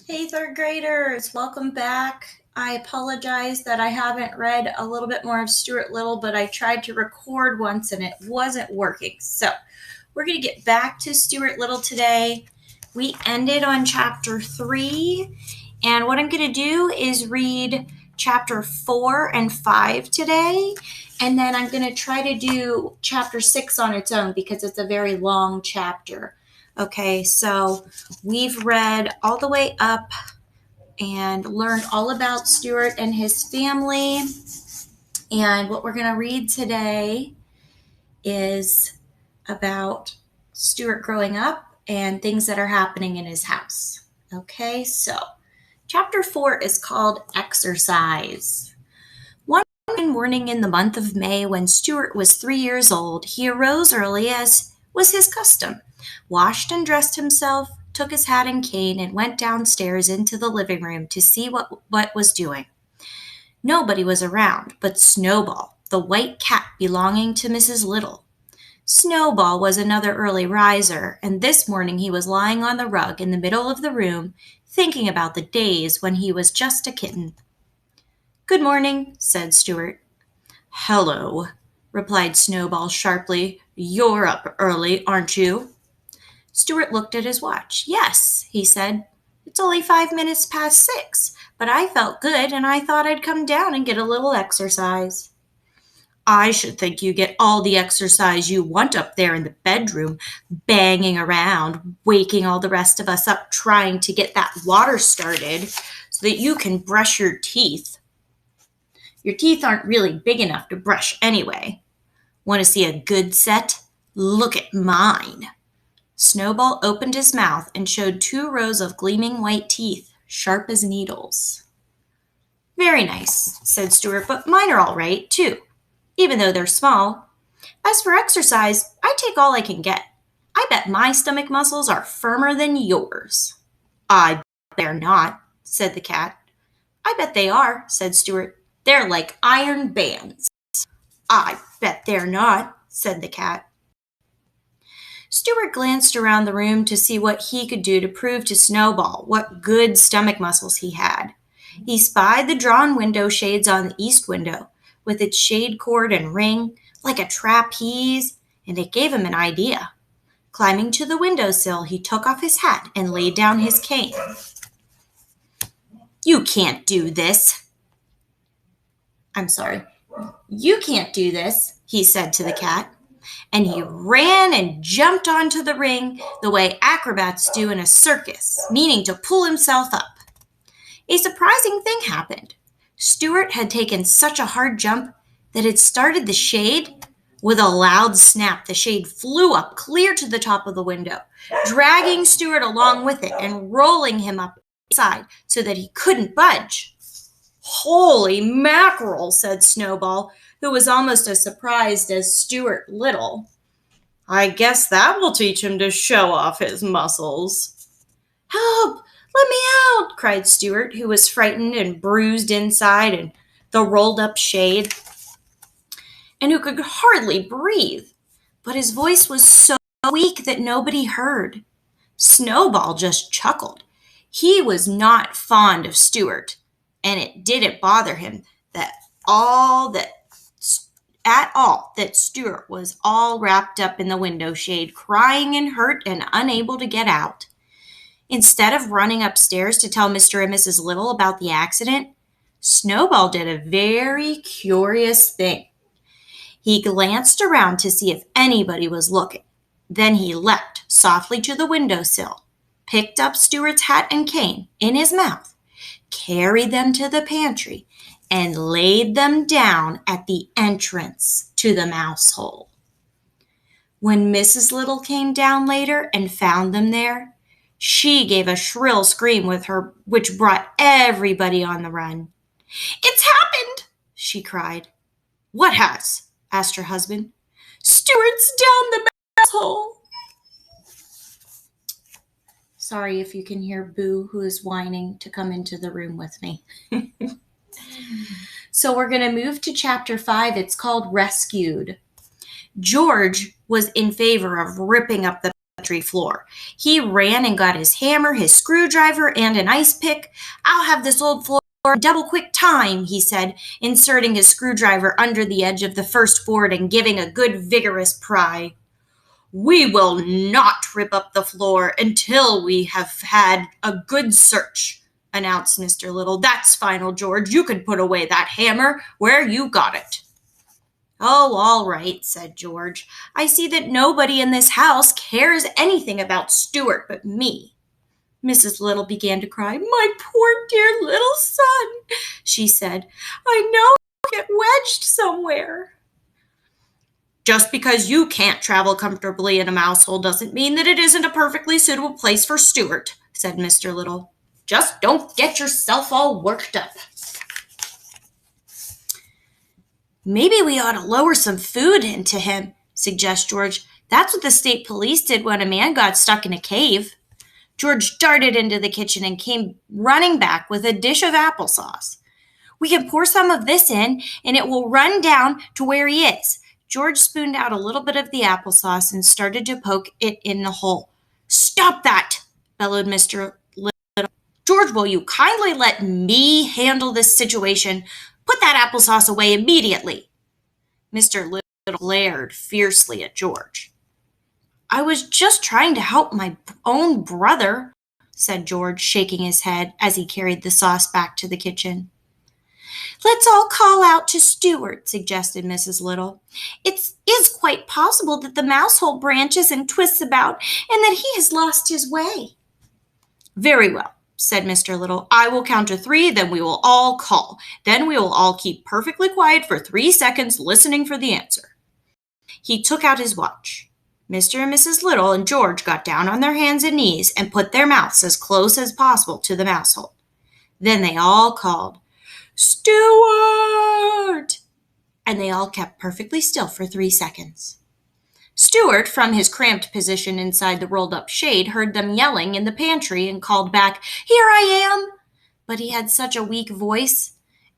Hey, third graders, welcome back. I apologize that I haven't read a little bit more of Stuart Little, but I tried to record once and it wasn't working. So we're going to get back to Stuart Little today. We ended on chapter 3, and what I'm going to do is read chapter 4 and 5 today, and then I'm going to try to do chapter 6 on its own because it's a very long chapter. Okay, so we've read all the way up and learned all about Stuart and his family. And what we're going to read today is about Stuart growing up and things that are happening in his house. Okay, so chapter 4 is called Exercise. One morning in the month of May, when Stuart was 3 years old, he arose early as was his custom, washed and dressed himself, took his hat and cane, and went downstairs into the living room to see what was doing. Nobody was around but Snowball, the white cat belonging to Mrs. Little. Snowball was another early riser, and this morning he was lying on the rug in the middle of the room, thinking about the days when he was just a kitten. "Good morning," said Stuart. "Hello," replied Snowball sharply. "You're up early, aren't you?" Stuart looked at his watch. "Yes," he said. "It's only 5 minutes past 6, but I felt good and I thought I'd come down and get a little exercise." "I should think you get all the exercise you want up there in the bedroom, banging around, waking all the rest of us up trying to get that water started so that you can brush your teeth. Your teeth aren't really big enough to brush anyway. Want to see a good set? Look at mine." Snowball opened his mouth and showed 2 rows of gleaming white teeth, sharp as needles. "Very nice," said Stuart, "but mine are all right, too, even though they're small. As for exercise, I take all I can get. I bet my stomach muscles are firmer than yours." "I bet they're not," said the cat. "I bet they are," said Stuart. "They're like iron bands." "I bet they're not," said the cat. Stuart glanced around the room to see what he could do to prove to Snowball what good stomach muscles he had. He spied the drawn window shades on the east window, with its shade cord and ring, like a trapeze, and it gave him an idea. Climbing to the window sill, he took off his hat and laid down his cane. "You can't do this." "I'm sorry. You can't do this," he said to the cat. And he ran and jumped onto the ring the way acrobats do in a circus, meaning to pull himself up. A surprising thing happened. Stuart had taken such a hard jump that it started the shade. With a loud snap, the shade flew up clear to the top of the window, dragging Stuart along with it and rolling him up inside so that he couldn't budge. "Holy mackerel," said Snowball, who was almost as surprised as Stuart Little. "I guess that will teach him to show off his muscles." "Help! Let me out!" cried Stuart, who was frightened and bruised inside and the rolled up shade, and who could hardly breathe. But his voice was so weak that nobody heard. Snowball just chuckled. He was not fond of Stuart, and it didn't bother him at all that Stuart was all wrapped up in the window shade, crying and hurt and unable to get out. Instead of running upstairs to tell Mr. and Mrs. Little about the accident, Snowball did a very curious thing. He glanced around to see if anybody was looking. Then he leapt softly to the window sill, picked up Stuart's hat and cane in his mouth, carried them to the pantry, and laid them down at the entrance to the mouse hole. When Mrs. Little came down later and found them there, she gave a shrill scream which brought everybody on the run. "It's happened!" she cried. "What has?" asked her husband. "Stuart's down the mouse hole." Sorry if you can hear Boo, who is whining to come into the room with me. So we're going to move to chapter 5. It's called Rescued. George was in favor of ripping up the floor. He ran and got his hammer, his screwdriver, and an ice pick. "I'll have this old floor in double quick time," he said, inserting his screwdriver under the edge of the first board and giving a good vigorous pry. "We will not rip up the floor until we have had a good search," announced Mr. Little. "That's final, George. You can put away that hammer where you got it." "Oh, all right," said George. "I see that nobody in this house cares anything about Stuart but me." Mrs. Little began to cry. "My poor dear little son," she said. "I know he'll get wedged somewhere." "Just because you can't travel comfortably in a mouse hole doesn't mean that it isn't a perfectly suitable place for Stuart," said Mr. Little. "Just don't get yourself all worked up." "Maybe we ought to lower some food into him," suggested George. "That's what the state police did when a man got stuck in a cave." George darted into the kitchen and came running back with a dish of applesauce. "We can pour some of this in, and it will run down to where he is." George spooned out a little bit of the applesauce and started to poke it in the hole. "Stop that!" bellowed Mr. Little. "George, will you kindly let me handle this situation? Put that applesauce away immediately." Mr. Little glared fiercely at George. "I was just trying to help my own brother," said George, shaking his head as he carried the sauce back to the kitchen. "Let's all call out to Stuart," suggested Mrs. Little. "It is quite possible that the mouse hole branches and twists about and that he has lost his way." "Very well," said Mr. Little. "I will count to 3, then we will all call. Then we will all keep perfectly quiet for 3 seconds, listening for the answer." He took out his watch. Mr. and Mrs. Little and George got down on their hands and knees and put their mouths as close as possible to the mouse hole. Then they all called, "Stuart!" and they all kept perfectly still for 3 seconds. Stuart, from his cramped position inside the rolled-up shade, heard them yelling in the pantry and called back, "Here I am!" But he had such a weak voice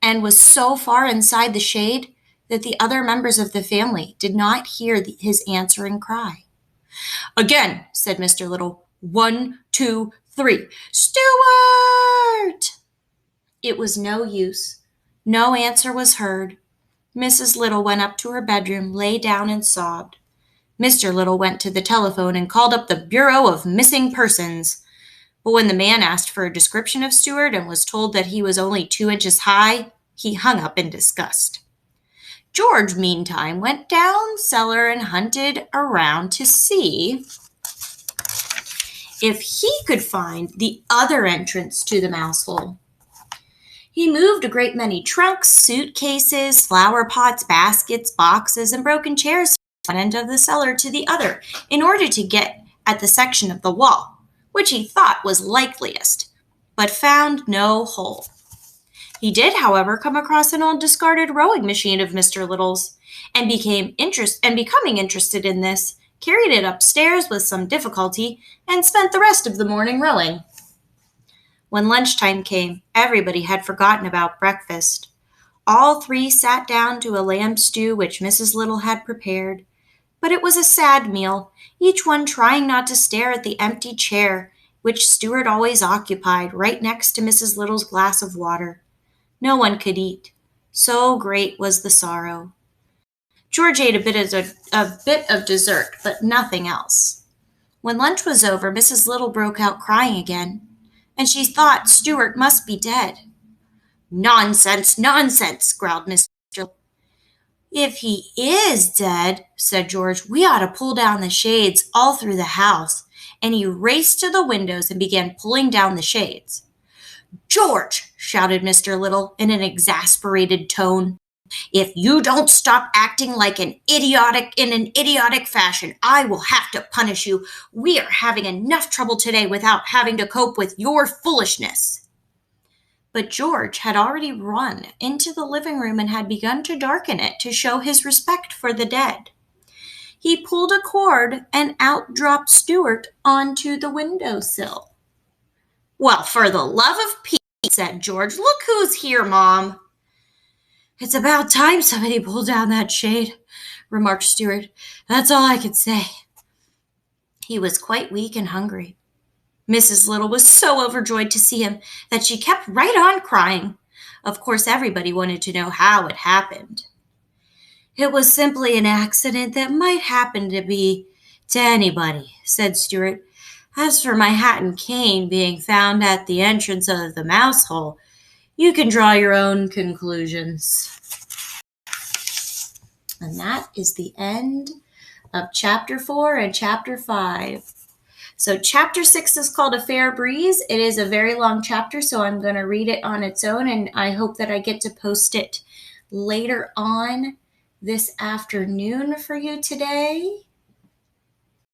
and was so far inside the shade that the other members of the family did not hear his answering cry. "Again," said Mr. Little. 1, 2, 3. "Stuart!" It was no use. No answer was heard. Mrs. Little went up to her bedroom, lay down, and sobbed. Mr. Little went to the telephone and called up the Bureau of Missing Persons. But when the man asked for a description of Stuart and was told that he was only 2 inches high, he hung up in disgust. George, meantime, went down cellar and hunted around to see if he could find the other entrance to the mouse hole. He moved a great many trunks, suitcases, flower pots, baskets, boxes, and broken chairs from one end of the cellar to the other in order to get at the section of the wall, which he thought was likeliest, but found no hole. He did, however, come across an old discarded rowing machine of Mr. Little's, and becoming interested in this, carried it upstairs with some difficulty, and spent the rest of the morning rowing. When lunchtime came, everybody had forgotten about breakfast. All 3 sat down to a lamb stew which Mrs. Little had prepared. But it was a sad meal, each one trying not to stare at the empty chair, which Stuart always occupied, right next to Mrs. Little's glass of water. No one could eat. So great was the sorrow. George ate a bit of dessert, but nothing else. When lunch was over, Mrs. Little broke out crying again, and she thought Stuart must be dead. "Nonsense, nonsense," growled Mr. Little. "If he is dead," said George, "we ought to pull down the shades all through the house." And he raced to the windows and began pulling down the shades. "George," shouted Mr. Little in an exasperated tone, "if you don't stop acting like in an idiotic fashion, I will have to punish you. We are having enough trouble today without having to cope with your foolishness." But George had already run into the living room and had begun to darken it to show his respect for the dead. He pulled a cord and out dropped Stuart onto the windowsill. "Well, for the love of Pete," said George, "look who's here, Mom." "It's about time somebody pulled down that shade," remarked Stuart. "That's all I could say." He was quite weak and hungry. Mrs. Little was so overjoyed to see him that she kept right on crying. Of course, everybody wanted to know how it happened. It was simply an accident that might happen to anybody, said Stuart. As for my hat and cane being found at the entrance of the mouse hole, you can draw your own conclusions. And that is the end of chapter 4 and chapter 5. So chapter 6 is called A Fair Breeze. It is a very long chapter, so I'm going to read it on its own, and I hope that I get to post it later on this afternoon for you today.